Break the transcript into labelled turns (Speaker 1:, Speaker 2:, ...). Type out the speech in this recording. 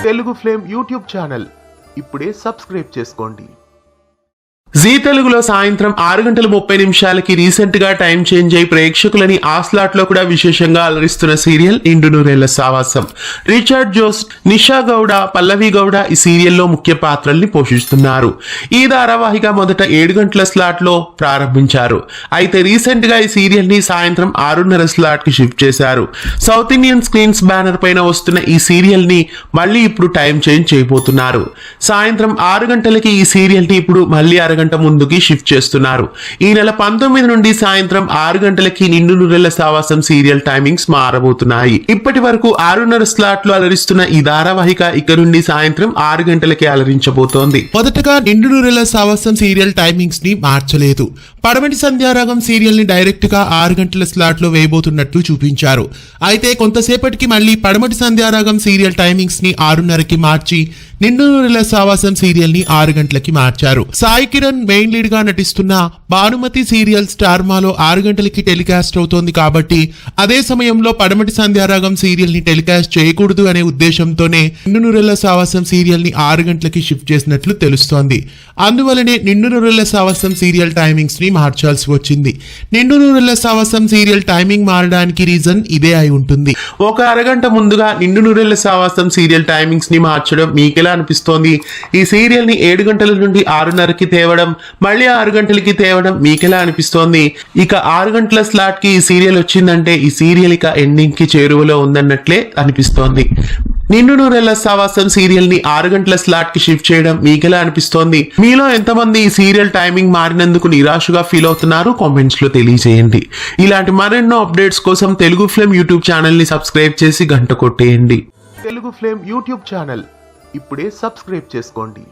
Speaker 1: Telugu flame YouTube channel ఇప్పుడే subscribe చేసుకోండి. G తెలుగులో సాయంత్రం 6:30 రీసెంట్ గా టైం చేంజ్ అయి ప్రేక్షకులని ఆ స్లాట్ లో కూడా విశేషంగా అలరిస్తున్న సీరియల్ నిండు నూరేళ్ల సావాసం. రిచర్డ్ జోస్, నిషా గౌడ, పల్లవి గౌడ ఈ సీరియల్లో ముఖ్య పాత్రల్ని పోషిస్తున్నారు. ఈ ధారావాహిక మొదట 7 గంటల స్లాట్ లో ప్రారంభించారు. అయితే రీసెంట్ గా ఈ సీరియల్ ని సాయంత్రం 6:30 స్లాట్ కి షిఫ్ట్ చేశారు. సౌత్ ఇండియన్ స్క్రీన్స్ బ్యానర్ పైన వస్తున్న ఈ సీరియల్ ని మళ్ళీ ఇప్పుడు టైం చేంజ్ చేయబోతున్నారు. సాయంత్రం 6 గంటలకి ఈ సీరియల్ ని ఇప్పుడు మళ్ళీ అరగంట ముందుకి షిఫ్ట్ చేస్తున్నారు. ఈ నెల 19 నుండి సాయంత్రం 6 గంటలకి నిండు నూరేళ్ల సావాసం సీరియల్ టైమింగ్స్ మారబోతున్నాయి. ఇప్పటి వరకు 6:30 స్లాట్ లో అలరిస్తున్న ఈ ధారావాహిక ఇక నుండి సాయంత్రం 6 గంటలకి అలరించబోతోంది.
Speaker 2: మొదటగా నిండు నూరేళ్ల సావాసం సీరియల్ టైమింగ్స్ ని మార్చలేదు. పడమటి సంధ్యారాగం సీరియల్ ని డైరెక్ట్ గా 6 గంటల స్లాట్ లో వేయబోతున్నట్లు చూపించారు. అయితే కొంతసేపటికి మళ్ళీ పడమటి సంధ్యారాగం సీరియల్ టైమింగ్స్ ని 6:30కి మార్చి నిండు నూరేళ్ల సావాసం సీరియల్ ని 6 గంటలకి మార్చారు. సాయి కిరణ్ మెయిన్ లీడ్ గా నటిస్తున్న భానుమతి సీరియల్ స్టార్ మాలో 6 గంటలకి టెలికాస్ట్ అవుతోంది కాబట్టి అదే సమయంలో పడమటి సంధ్యారాగం సీరియల్ ని టెలికాస్ట్ చేయకూడదు అనే ఉద్దేశంతోనే నిండు నూరేళ్ల సావాసం సీరియల్ ని 6 గంటలకి షిఫ్ట్ చేసినట్లు తెలుస్తోంది. అందువలనే నిండు నూరేళ్ల సావాసం సీరియల్ టైమింగ్స్ ని మార్చాల్సి వచ్చింది. నిండు నూరేళ్ల సావాసం సీరియల్ టైమింగ్ మారడానికి రీజన్ ఇదే అయి ఉంటుంది.
Speaker 1: ఒక అరగంట ముందుగా నిండు నూరేళ్ల సావాసం సీరియల్ టైమింగ్స్ ని మార్చడం మీకెలా అనిపిస్తోంది? ఈ సీరియల్ ని 7 గంటల నుండి 6:30కి తేవడం, మళ్ళీ 6 గంటలకి తేవడం మీకెలా అనిపిస్తోంది? ఇక 6 గంటల స్లాట్ కి ఈ సీరియల్ వచ్చిందంటే ఈ సీరియల్ ఇక ఎండింగ్ కి చేరువలో ఉందన్నట్లే అనిపిస్తోంది. నిండు నూరేళ్ల సావాసం సీరియల్ ని 6 గంటల స్లాట్ కి షిఫ్ట్ చేయడం మీకెలా అనిపిస్తోంది? మీలో ఎంతమంది ఈ సీరియల్ టైమింగ్ మారినందుకు నిరాశగా ఫీల్ అవుతున్నారు? కామెంట్స్ లో తెలియజేయండి. ఇలాంటి మరెన్నో అప్డేట్స్ కోసం తెలుగు ఫ్లేమ్ యూట్యూబ్ ఛానల్ ని సబ్స్క్రైబ్ చేసి గంట కొట్టేయండి. తెలుగు ఫ్లేమ్ యూట్యూబ్ ఛానల్ ఇప్పుడే సబ్స్క్రైబ్ చేసుకోండి.